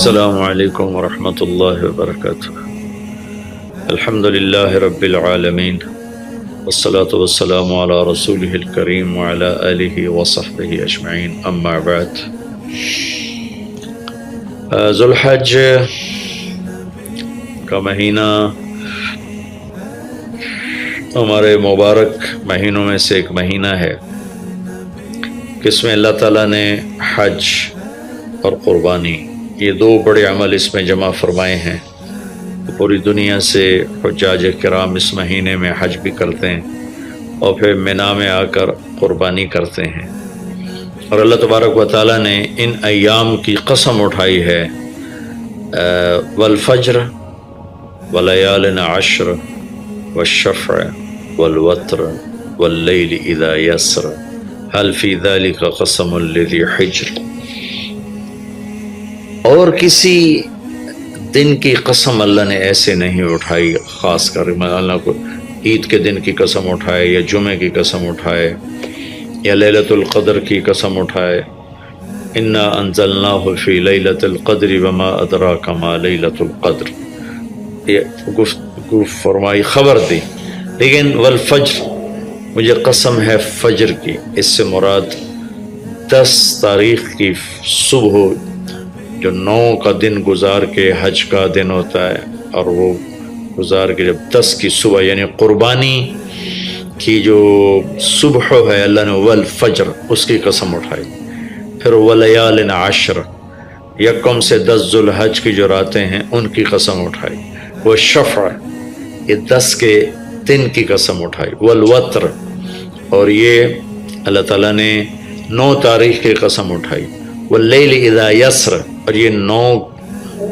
السلام علیکم ورحمۃ اللہ وبرکاتہ۔ الحمد للہ رب العالمین والصلاة والسلام علی رسولہ الکریم وعلی آلہ وصحبہ اجمعین، اما بعد۔ ذو الحج کا مہینہ ہمارے مبارک مہینوں میں سے ایک مہینہ ہے کہ اس میں اللہ تعالیٰ نے حج اور قربانی، یہ دو بڑے عمل اس میں جمع فرمائے ہیں۔ پوری دنیا سے حجاج کرام اس مہینے میں حج بھی کرتے ہیں اور پھر مینا میں آ کر قربانی کرتے ہیں، اور اللہ تبارک و تعالیٰ نے ان ایام کی قسم اٹھائی ہے، والفجر ولیال عشر والشفع والوتر واللیل اذا یسر هل فی ذلک قسم لذی حجر۔ اور کسی دن کی قسم اللہ نے ایسے نہیں اٹھائی، خاص کر اللہ کو عید کے دن کی قسم اٹھائے، یا جمعے کی قسم اٹھائے، یا لیلۃ القدر کی قسم اٹھائے، انا انزلناہ فی لیلۃ القدر وما ادراک ما لیلۃ القدر، یہ گفت فرمائی، خبر دی۔ لیکن والفجر، مجھے قسم ہے فجر کی، اس سے مراد 10 تاریخ کی صبح، جو 9 کا دن گزار کے حج کا دن ہوتا ہے، اور وہ گزار کے جب 10 کی صبح یعنی قربانی کی جو صبح ہے، اللہ نے والفجر اس کی قسم اٹھائی۔ پھر ولیال عشر، یکم سے 10 ذو الحج کی جو راتیں ہیں ان کی قسم اٹھائی۔ وہ شفع، یہ 10 کے دن کی قسم اٹھائی۔ والوتر، اور یہ اللہ تعالیٰ نے 9 تاریخ کی قسم اٹھائی۔ واللیل اذا یسر، اور یہ 9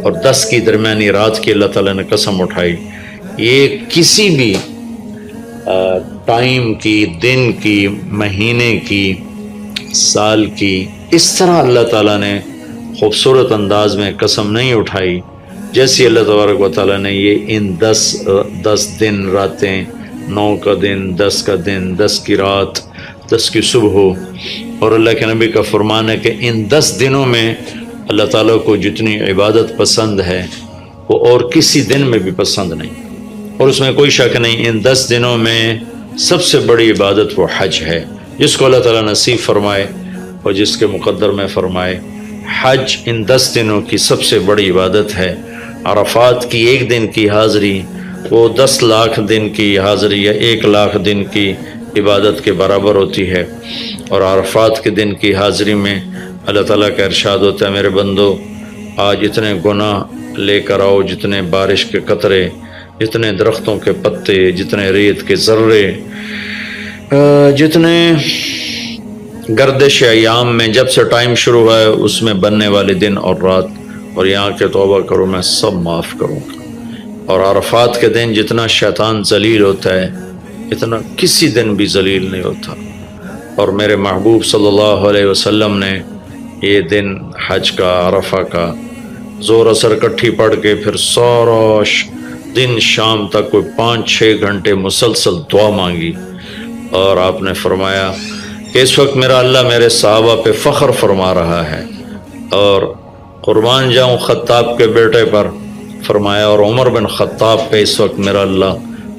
اور 10 کی درمیانی رات کی اللہ تعالیٰ نے قسم اٹھائی۔ یہ کسی بھی ٹائم کی، دن کی، مہینے کی، سال کی، اس طرح اللہ تعالیٰ نے خوبصورت انداز میں قسم نہیں اٹھائی جیسی اللہ تبارک و تعالیٰ نے یہ ان 10 دن راتیں، 9 کا دن، 10 کا دن، 10 کی رات، 10 کی صبح، اور اللہ کے نبی کا فرمان ہے کہ ان 10 دنوں میں اللہ تعالیٰ کو جتنی عبادت پسند ہے وہ اور کسی دن میں بھی پسند نہیں، اور اس میں کوئی شک نہیں، ان 10 دنوں میں سب سے بڑی عبادت وہ حج ہے، جس کو اللہ تعالیٰ نصیب فرمائے اور جس کے مقدر میں فرمائے۔ حج ان 10 دنوں کی سب سے بڑی عبادت ہے۔ عرفات کی ایک دن کی حاضری وہ 10 لاکھ دن کی حاضری یا 1 لاکھ دن کی عبادت کے برابر ہوتی ہے، اور عرفات کے دن کی حاضری میں اللہ تعالیٰ کا ارشاد ہوتا ہے، میرے بندو آج اتنے گناہ لے کر آؤ، جتنے بارش کے قطرے، جتنے درختوں کے پتے، جتنے ریت کے ذرے، جتنے گردش ایام میں جب سے ٹائم شروع ہوا ہے اس میں بننے والے دن اور رات، اور یہاں کے توبہ کرو، میں سب معاف کروں گا۔ اور عرفات کے دن جتنا شیطان ذلیل ہوتا ہے اتنا کسی دن بھی ذلیل نہیں ہوتا، اور میرے محبوب صلی اللہ علیہ وسلم نے یہ دن حج کا، عرفہ کا، زور اثر کٹھی پڑھ کے پھر سارا دن شام تک کوئی 5-6 گھنٹے مسلسل دعا مانگی، اور آپ نے فرمایا کہ اس وقت میرا اللہ میرے صحابہ پہ فخر فرما رہا ہے، اور قربان جاؤں خطاب کے بیٹے پر، فرمایا، اور عمر بن خطاب پہ اس وقت میرا اللہ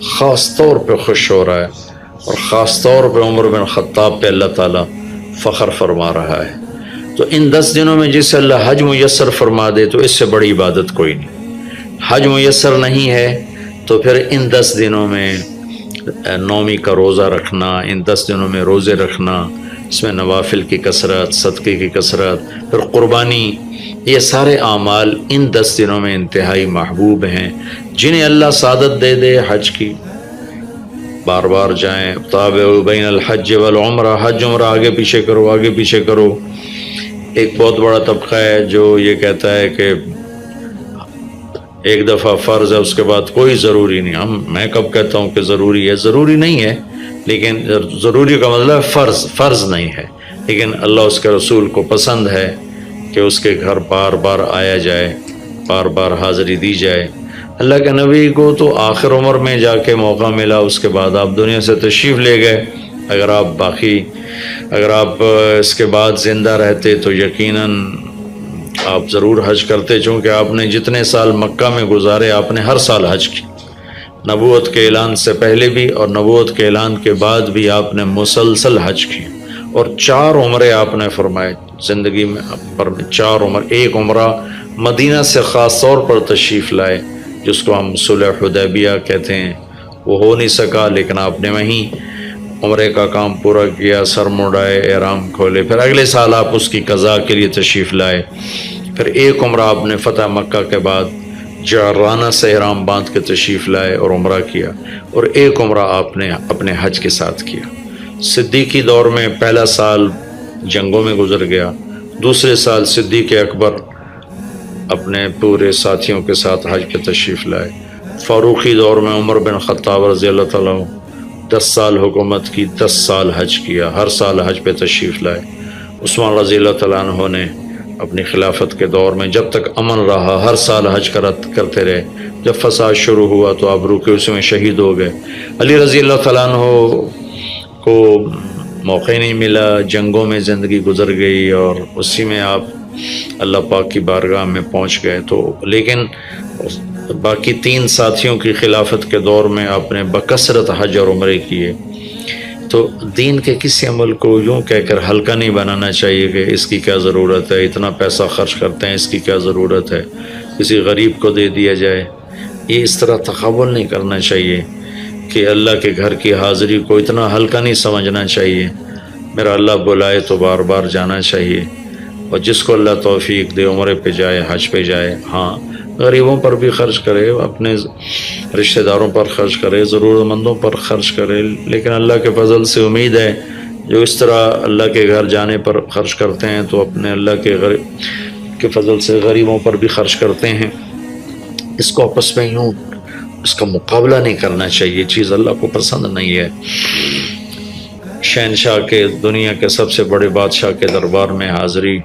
خاص طور پہ خوش ہو رہا ہے، اور خاص طور پہ عمر بن خطاب پہ اللہ تعالیٰ فخر فرما رہا ہے۔ تو ان 10 دنوں میں جسے اللہ حج میسر فرما دے تو اس سے بڑی عبادت کوئی نہیں۔ حج میسر نہیں ہے تو پھر ان 10 دنوں میں نومی کا روزہ رکھنا، ان 10 دنوں میں روزے رکھنا، اس میں نوافل کی کثرت، صدقے کی کثرت، پھر قربانی، یہ سارے اعمال ان 10 دنوں میں انتہائی محبوب ہیں، جنہیں اللہ سعادت دے دے حج کی، بار بار جائیں۔ تابع بین الحج والعمرہ، حج عمرہ آگے پیچھے کرو، آگے پیچھے کرو۔ ایک بہت بڑا طبقہ ہے جو یہ کہتا ہے کہ ایک دفعہ فرض ہے اس کے بعد کوئی ضروری نہیں۔ میں کب کہتا ہوں کہ ضروری ہے؟ ضروری نہیں ہے، لیکن ضروری کا مطلب فرض نہیں ہے، لیکن اللہ اس کے رسول کو پسند ہے کہ اس کے گھر بار بار آیا جائے، بار بار حاضری دی جائے۔ اللہ کے نبی کو تو آخر عمر میں جا کے موقع ملا، اس کے بعد آپ دنیا سے تشریف لے گئے۔ اگر آپ اس کے بعد زندہ رہتے تو یقیناً آپ ضرور حج کرتے، چونکہ آپ نے جتنے سال مکہ میں گزارے آپ نے ہر سال حج کی، نبوت کے اعلان سے پہلے بھی اور نبوت کے اعلان کے بعد بھی آپ نے مسلسل حج کی، اور 4 عمرے آپ نے فرمائے زندگی میں پر 4 عمر، ایک عمرہ مدینہ سے خاص طور پر تشریف لائے جس کو ہم صلح حدیبیہ کہتے ہیں، وہ ہو نہیں سکا لیکن آپ نے وہیں عمرے کا کام پورا کیا، سر مڑائے، احرام کھولے، پھر اگلے سال آپ اس کی قضاء کے لیے تشریف لائے، پھر ایک عمرہ آپ نے فتح مکہ کے بعد جعرانہ سے احرام باندھ کے تشریف لائے اور عمرہ کیا، اور ایک عمرہ آپ نے اپنے حج کے ساتھ کیا۔ صدیقی دور میں پہلا سال جنگوں میں گزر گیا، دوسرے سال صدیق اکبر اپنے پورے ساتھیوں کے ساتھ حج پہ تشریف لائے، فاروقی دور میں عمر بن خطاب رضی اللہ تعالیٰ 10 سال حکومت کی، 10 سال حج کیا، ہر سال حج پہ تشریف لائے۔ عثمان رضی اللہ تعالیٰ عنہ نے اپنی خلافت کے دور میں جب تک امن رہا ہر سال حج کرتے رہے، جب فساد شروع ہوا تو آپ رکے، اس میں شہید ہو گئے۔ علی رضی اللہ تعالیٰ عنہ کو موقع نہیں ملا، جنگوں میں زندگی گزر گئی اور اسی میں آپ اللہ پاک کی بارگاہ میں پہنچ گئے، تو لیکن باقی 3 ساتھیوں کی خلافت کے دور میں آپ نے بکثرت حج اور عمرے کیے۔ تو دین کے کسی عمل کو یوں کہہ کر ہلکا نہیں بنانا چاہیے کہ اس کی کیا ضرورت ہے، اتنا پیسہ خرچ کرتے ہیں، اس کی کیا ضرورت ہے، کسی غریب کو دے دیا جائے، یہ اس طرح تقابل نہیں کرنا چاہیے کہ اللہ کے گھر کی حاضری کو اتنا ہلکا نہیں سمجھنا چاہیے۔ میرا اللہ بلائے تو بار بار جانا چاہیے، اور جس کو اللہ توفیق دے عمرے پہ جائے، حج پہ جائے، ہاں غریبوں پر بھی خرچ کرے، اپنے رشتہ داروں پر خرچ کرے، ضرورت مندوں پر خرچ کرے، لیکن اللہ کے فضل سے امید ہے جو اس طرح اللہ کے گھر جانے پر خرچ کرتے ہیں تو اپنے اللہ کے فضل سے غریبوں پر بھی خرچ کرتے ہیں۔ اس کو آپس میں یوں اس کا مقابلہ نہیں کرنا چاہیے، چیز اللہ کو پسند نہیں ہے۔ شہنشاہ کے، دنیا کے سب سے بڑے بادشاہ کے دربار میں حاضری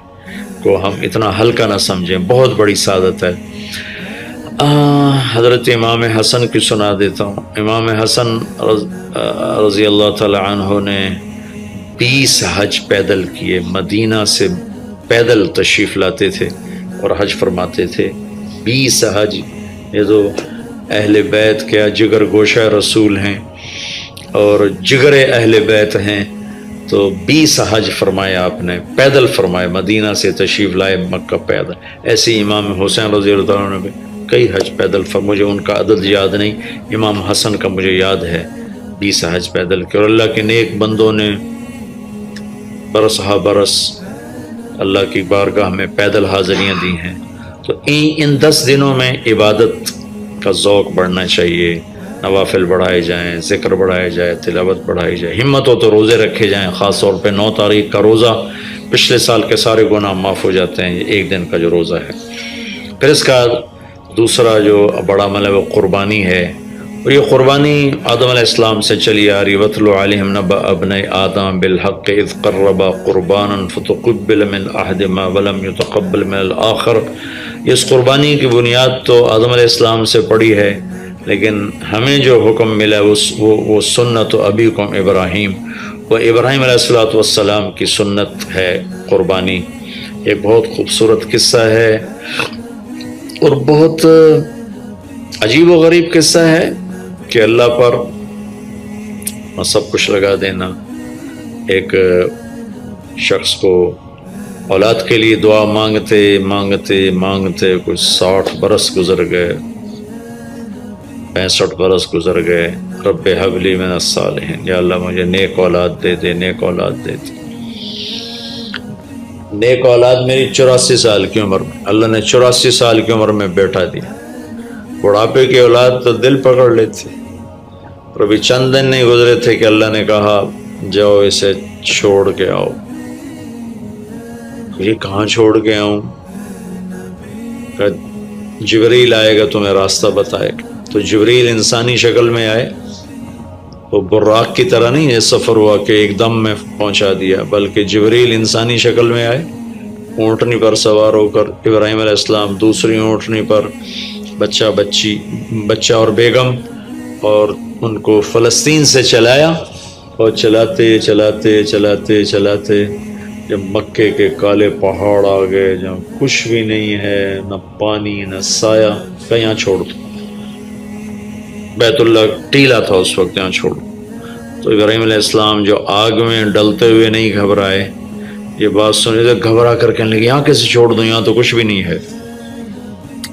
کو ہم اتنا ہلکا نہ سمجھیں، بہت بڑی سعادت ہے۔ حضرت امام حسن کی سنا دیتا ہوں۔ امام حسن رضی اللہ تعالی عنہ نے 20 حج پیدل کیے، مدینہ سے پیدل تشریف لاتے تھے اور حج فرماتے تھے۔ 20 حج، یہ تو اہل بیت کیا جگر گوشہ رسول ہیں اور جگر اہل بیت ہیں، تو 20 حج فرمایا آپ نے، پیدل فرمائے، مدینہ سے تشریف لائے مکہ پیدل۔ ایسے امام حسین رضی اللہ عنہ نے بھی کئی حج پیدل مجھے ان کا عدد یاد نہیں، امام حسن کا مجھے یاد ہے 20 حج پیدل کے، اور اللہ کے نیک بندوں نے برس ہا برس اللہ کی بارگاہ میں پیدل حاضریاں دی ہیں۔ تو ان 10 دنوں میں عبادت کا ذوق بڑھنا چاہیے، نوافل بڑھائے جائیں، ذکر بڑھائے جائے، تلاوت بڑھائی جائے، ہمت ہو تو روزے رکھے جائیں، خاص طور پہ 9 تاریخ کا روزہ، پچھلے سال کے سارے گناہ معاف ہو جاتے ہیں، یہ ایک دن کا جو روزہ ہے۔ پھر اس کا دوسرا جو بڑا عمل ہے وہ قربانی ہے، اور یہ قربانی آدم علیہ السلام سے چلی آ رہی۔ وَاتْلُ عَلَيْهِمْ نَبَأَ ابْنَيْ آدَمَ بِالْحَقِّ إِذْ قَرَّبَا قُرْبَانًا فَتُقُبِّلَ مِنْ أَحَدِهِمَا وَلَمْ يُتَقَبَّلْ مِنَ الْآخَرِ۔ اس قربانی کی بنیاد تو آدم علیہ السلام سے پڑی ہے، لیکن ہمیں جو حکم ملا وہ سنت ابیکم ابراہیم، وہ ابراہیم علیہ السلام کی سنت ہے قربانی۔ ایک بہت خوبصورت قصہ ہے اور بہت عجیب و غریب قصہ ہے کہ اللہ پر سب کچھ لگا دینا۔ ایک شخص کو اولاد کے لیے دعا مانگتے مانگتے مانگتے کچھ 60 برس گزر گئے، 65 برس گزر گئے۔ رب ہب لی من الصالحین، یا اللہ مجھے نیک اولاد دے دے، نیک اولاد دے دے۔ نیک اولاد میری 84 سال کی عمر میں، اللہ نے 84 سال کی عمر میں بیٹا دیا۔ بڑھاپے کی اولاد تو دل پکڑ لیتی، اور ابھی چند دن نہیں گزرے تھے کہ اللہ نے کہا جاؤ اسے چھوڑ کے آؤ۔ یہ کہاں چھوڑ کے آؤں؟ جبریل آئے گا تمہیں راستہ بتائے گا۔ تو جبریل انسانی شکل میں آئے، وہ براق کی طرح نہیں ہے سفر ہوا کہ ایک دم میں پہنچا دیا، بلکہ جبریل انسانی شکل میں آئے، اونٹنی پر سوار ہو کر، ابراہیم علیہ السلام دوسری اونٹنی پر، بچہ اور بیگم، اور ان کو فلسطین سے چلایا، اور چلاتے چلاتے چلاتے چلاتے جب مکے کے کالے پہاڑ آ گئے جہاں کچھ بھی نہیں ہے، نہ پانی نہ سایہ، کہ یہاں چھوڑ دو، بیت اللہ ٹیلا تھا اس وقت، یہاں چھوڑ دو۔ تو ابراہیم علیہ السلام جو آگ میں ڈلتے ہوئے نہیں گھبرائے، یہ بات سنی تو گھبرا کر کہنے لگے یہاں کیسے چھوڑ دوں، یہاں تو کچھ بھی نہیں ہے۔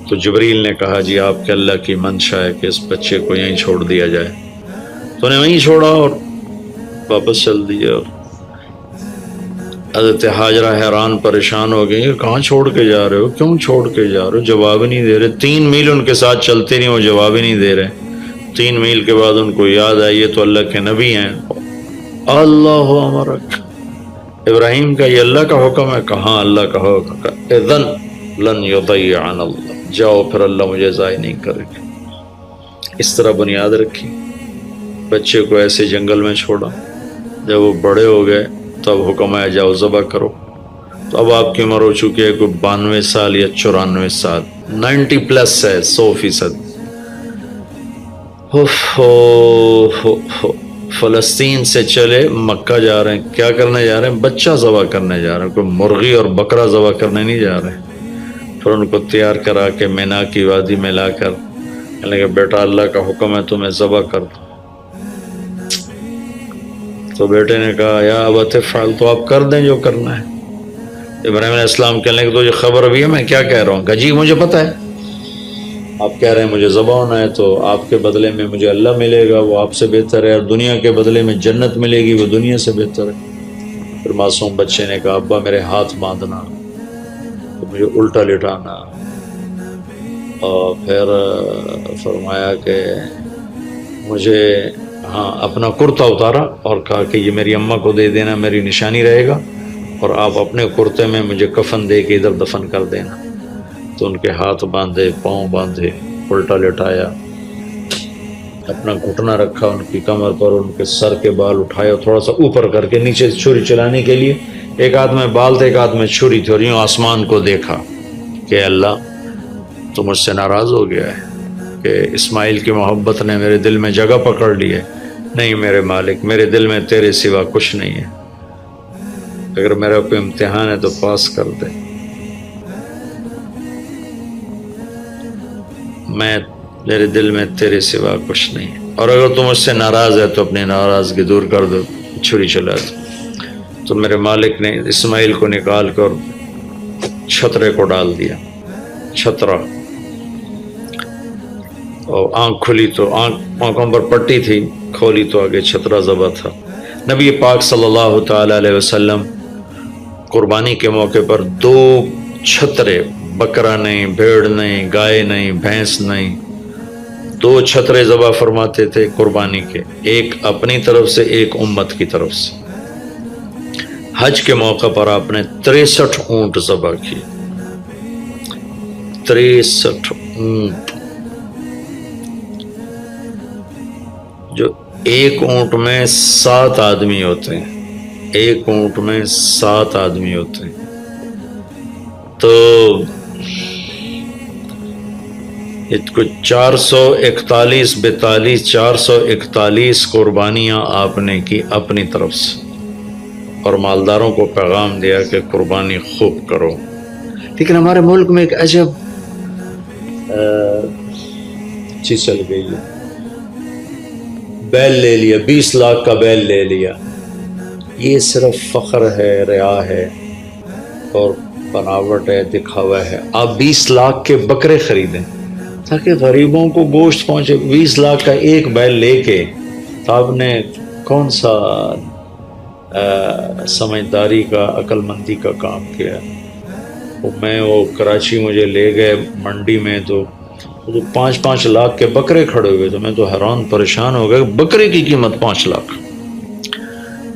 تو جبریل نے کہا جی آپ کے اللہ کی منشا ہے کہ اس بچے کو یہیں چھوڑ دیا جائے، تو نے وہیں چھوڑا اور واپس چل دیا۔ اور حضرت ہاجرہ حیران پریشان ہو گئی، کہاں چھوڑ کے جا رہے ہو، کیوں چھوڑ کے جا رہے ہو، جواب ہی نہیں دے رہے۔ 3 میل ان کے ساتھ چلتے نہیں، وہ جواب ہی نہیں دے رہے۔ 3 میل کے بعد ان کو یاد آئی یہ تو اللہ کے نبی ہیں۔ اللہ امرک، ابراہیم کا یہ اللہ کا حکم ہے؟ کہاں اللہ کا حکم ہے، اذن لن یضیعنا اللہ، جاؤ پھر اللہ مجھے ضائع نہیں کرے گا۔ اس طرح بنیاد رکھی، بچے کو ایسے جنگل میں چھوڑا۔ جب وہ بڑے ہو گئے تب حکم آیا جاؤ ذبح کرو۔ تو اب آپ کی عمر ہو چکی ہے کوئی 92 سال یا 94 سال، 90 پلس ہے، 100%۔ فلسطین سے چلے مکہ جا رہے ہیں، کیا کرنے جا رہے ہیں؟ بچہ ذبح کرنے جا رہے ہیں، کوئی مرغی اور بکرا ذبح کرنے نہیں جا رہے ہیں۔ پھر ان کو تیار کرا کے مینا کی وادی میں لا کر کہنے لگے بیٹا اللہ کا حکم ہے تمہیں ذبح کر دو۔ تو بیٹے نے کہا یا ابت افعل، تو آپ کر دیں جو کرنا ہے۔ ابراہیم علیہ السلام کہنے لگے تو یہ خبر بھی ہے میں کیا کہہ رہا ہوں؟ کہا جی مجھے پتہ ہے، آپ کہہ رہے ہیں مجھے ذبح ہونا ہے تو آپ کے بدلے میں مجھے اللہ ملے گا، وہ آپ سے بہتر ہے، اور دنیا کے بدلے میں جنت ملے گی، وہ دنیا سے بہتر ہے۔ پھر معصوم بچے نے کہا ابا میرے ہاتھ باندھنا، تو مجھے الٹا لٹانا، اور پھر فرمایا کہ مجھے اپنا کرتا اتارا اور کہا کہ یہ میری اماں کو دے دینا، میری نشانی رہے گا، اور آپ اپنے کرتے میں مجھے کفن دے کے ادھر دفن کر دینا۔ تو ان کے ہاتھ باندھے، پاؤں باندھے، الٹا لٹایا، اپنا گھٹنا رکھا ان کی کمر پر، ان کے سر کے بال اٹھایا تھوڑا سا اوپر کر کے نیچے چھری چلانے کے لیے، ایک ہاتھ میں بال تھے ایک ہاتھ میں چھری تھی، اور یوں آسمان کو دیکھا کہ اللہ تو مجھ سے ناراض ہو گیا ہے کہ اسماعیل کی محبت نے میرے دل میں جگہ پکڑ لی ہے۔ نہیں میرے مالک، میرے دل میں تیرے سوا کچھ نہیں ہے، اگر میرا کوئی امتحان ہے تو پاس کر دے، میرے دل میں تیرے سوا کچھ نہیں ہے، اور اگر تم مجھ سے ناراض ہے تو اپنی ناراضگی دور کر دو، چھری چلا دو۔ تو میرے مالک نے اسماعیل کو نکال کر چھترے کو ڈال دیا، چھترا، اور آنکھ کھلی تو آنکھوں پر پٹی تھی، کھولی تو آگے چھترا ذبح تھا۔ نبی پاک صلی اللہ تعالی علیہ وسلم قربانی کے موقع پر 2 چھترے، بکرا نہیں، بھیڑ نہیں، گائے نہیں، بھینس نہیں، 2 چھترے ذبح فرماتے تھے قربانی کے، ایک اپنی طرف سے ایک امت کی طرف سے۔ حج کے موقع پر آپ نے 63 اونٹ ذبح کیے، 63 اونٹ، جو ایک اونٹ میں 7 آدمی ہوتے ہیں، ایک اونٹ میں 7 آدمی ہوتے ہیں۔ تو کچھ 441 42 441 قربانیاں آپ نے کی اپنی طرف سے، اور مالداروں کو پیغام دیا کہ قربانی خوب کرو۔ لیکن ہمارے ملک میں ایک عجب چیز چل گئی ہے، بیل لے لیا، 20 لاکھ کا بیل لے لیا۔ یہ صرف فخر ہے، ریا ہے اور بناوٹ ہے، دکھاوا ہے۔ آپ 20 لاکھ کے بکرے خریدیں تاکہ غریبوں کو گوشت پہنچے۔ 20 لاکھ کا ایک بیل لے کے تو آپ نے کون سا سمجھداری کا، عقل مندی کا کام کیا؟ وہ کراچی مجھے لے گئے منڈی میں، تو 5-5 لاکھ کے بکرے کھڑے ہوئے، تو میں تو حیران پریشان ہو گیا، بکرے کی قیمت 5 لاکھ۔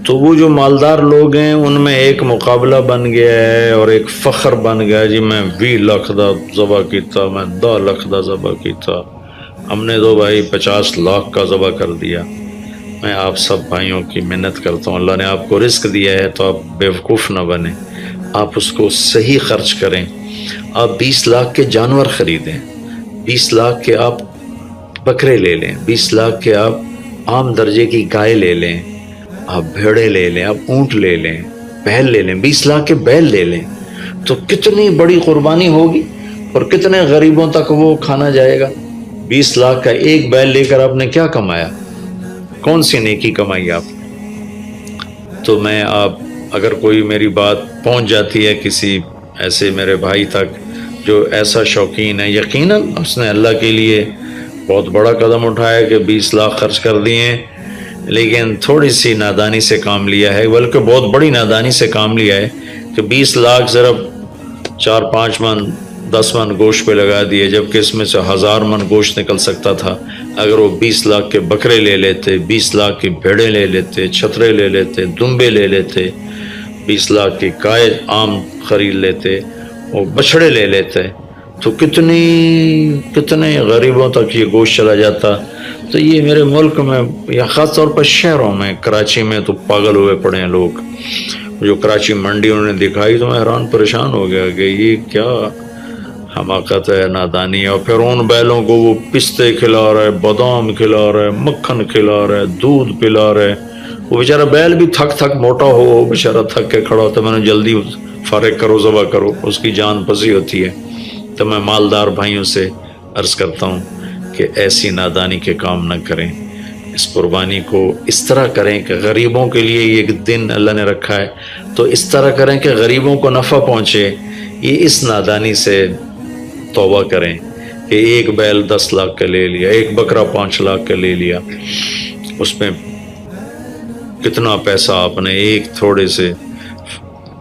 تو وہ جو مالدار لوگ ہیں ان میں ایک مقابلہ بن گیا ہے اور ایک فخر بن گیا، جی میں 20 لاکھ دا ذبح کیتا، میں 10 لاکھ دا ذبح کیتا، ہم نے تو بھائی 50 لاکھ کا ذبح کر دیا۔ میں آپ سب بھائیوں کی منت کرتا ہوں، اللہ نے آپ کو رزق دیا ہے تو آپ بیوقوف نہ بنیں، آپ اس کو صحیح خرچ کریں۔ آپ 20 لاکھ کے جانور خریدیں، 20 لاکھ کے آپ بکرے لے لیں، 20 لاکھ کے آپ عام درجے کی گائے لے لیں، آپ بھیڑے لے لیں، آپ اونٹ لے لیں، بیل لے لیں، 20 لاکھ کے بیل لے لیں تو کتنی بڑی قربانی ہوگی اور کتنے غریبوں تک وہ کھانا جائے گا۔ 20 لاکھ کا ایک بیل لے کر آپ نے کیا کمایا، کون سی نیکی کمائی آپ؟ تو میں اگر کوئی میری بات پہنچ جاتی ہے کسی ایسے میرے بھائی تک جو ایسا شوقین ہے، یقیناً اس نے اللہ کے لیے بہت بڑا قدم اٹھایا کہ 20 لاکھ خرچ کر دیے ہیں، لیکن تھوڑی سی نادانی سے کام لیا ہے، بلکہ بہت بڑی نادانی سے کام لیا ہے کہ 20 لاکھ صرف 4-5 من 10 من گوشت پہ لگا دیے، جبکہ اس میں سے 1000 من گوشت نکل سکتا تھا اگر وہ 20 لاکھ کے بکرے لے لیتے، 20 لاکھ کی بھیڑیں لے لیتے، چھترے لے لیتے، دمبے لے لیتے، 20 لاکھ کی گائے عام خرید لیتے، وہ بچھڑے لے لیتے، تو کتنے غریبوں تک یہ گوشت چلا جاتا۔ تو یہ میرے ملک میں یا خاص طور پر شہروں میں، کراچی میں تو پاگل ہوئے پڑے ہیں لوگ۔ جو کراچی منڈی انہوں نے دکھائی تو میں حیران پریشان ہو گیا کہ یہ کیا حماقت ہے، نادانی ہے۔ اور پھر ان بیلوں کو وہ پستے کھلا رہا ہے، بادام کھلا رہا ہے، مکھن کھلا رہا ہے، دودھ پلا رہا ہے۔ وہ بیچارہ بیل بھی تھک موٹا ہو، بیچارہ تھک کے کھڑا ہوتا ہے، میں نے جلدی فارغ کرو، ذبح کرو، اس کی جان پسی ہوتی ہے۔ تو میں مالدار بھائیوں سے عرض کرتا ہوں کہ ایسی نادانی کے کام نہ کریں، اس قربانی کو اس طرح کریں کہ غریبوں کے لیے یہ ایک دن اللہ نے رکھا ہے تو اس طرح کریں کہ غریبوں کو نفع پہنچے۔ یہ اس نادانی سے توبہ کریں کہ ایک بیل 10 لاکھ کا لے لیا، ایک بکرا 5 لاکھ کا لے لیا، اس میں کتنا پیسہ آپ نے ایک تھوڑے سے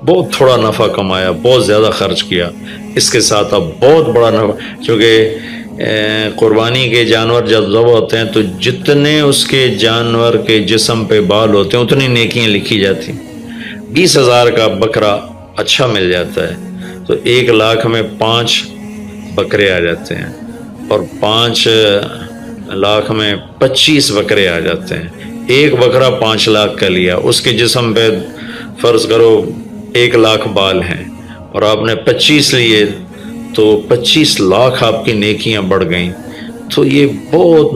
بہت تھوڑا نفع کمایا، بہت زیادہ خرچ کیا، اس کے ساتھ اب بہت بڑا نفع، چونکہ قربانی کے جانور جب ذبح ہوتے ہیں تو جتنے اس کے جانور کے جسم پہ بال ہوتے ہیں اتنی نیکیاں لکھی جاتی ہیں۔ 20,000 کا بکرا اچھا مل جاتا ہے تو 1 لاکھ میں 5 بکرے آ جاتے ہیں، اور 5 لاکھ میں 25 بکرے آ جاتے ہیں۔ ایک بکرا 5 لاکھ کا لیا، اس کے جسم پہ فرض کرو 1 لاکھ بال ہیں اور آپ نے 25 لیے تو 25 لاکھ آپ کی نیکیاں بڑھ گئیں۔ تو یہ بہت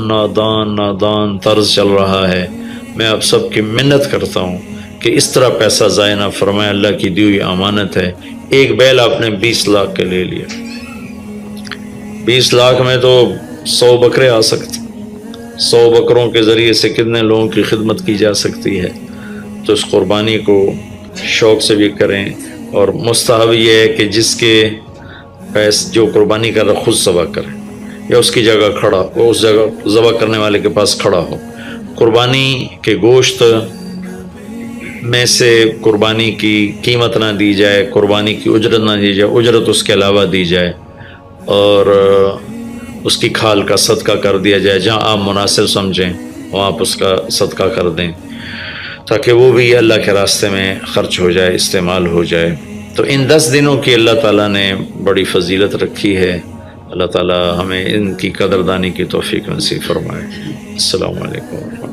نادان طرز چل رہا ہے۔ میں آپ سب کی منت کرتا ہوں کہ اس طرح پیسہ ضائع نہ فرمائے، اللہ کی دی ہوئی امانت ہے۔ ایک بیل آپ نے 20 لاکھ کے لے لیا، 20 لاکھ میں تو 100 بکرے آ سکتے، 100 بکروں کے ذریعے سے کتنے لوگوں کی خدمت کی جا سکتی ہے۔ تو اس قربانی کو شوق سے بھی کریں، اور مستحب یہ ہے کہ جس کے جو قربانی کر رہا خود ذبح کرے یا اس کی جگہ کھڑا، وہ اس جگہ ذبح کرنے والے کے پاس کھڑا ہو۔ قربانی کے گوشت میں سے قربانی کی قیمت نہ دی جائے، قربانی کی اجرت نہ دی جائے، اجرت اس کے علاوہ دی جائے، اور اس کی کھال کا صدقہ کر دیا جائے۔ جہاں آپ مناسب سمجھیں وہاں آپ اس کا صدقہ کر دیں تاکہ وہ بھی اللہ کے راستے میں خرچ ہو جائے، استعمال ہو جائے۔ تو ان 10 دنوں کی اللہ تعالیٰ نے بڑی فضیلت رکھی ہے۔ اللہ تعالیٰ ہمیں ان کی قدردانی کی توفیق نصیب فرمائے۔ السلام علیکم۔